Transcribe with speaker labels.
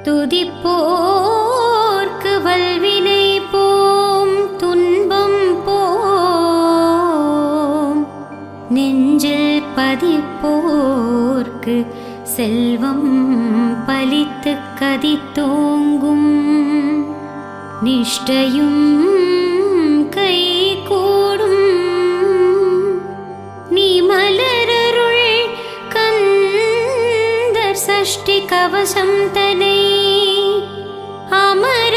Speaker 1: துதிப்போர்க்கு வல்வினை போம் துன்பம் போம், நெஞ்சில் பதிப்போர்க்கு செல்வம் பலித்து கதித்தோங்கும், நிஷ்டையும் கை கூடும். நீ மலரருள் கந்தர் சஷ்டி கவசம் தனை அமர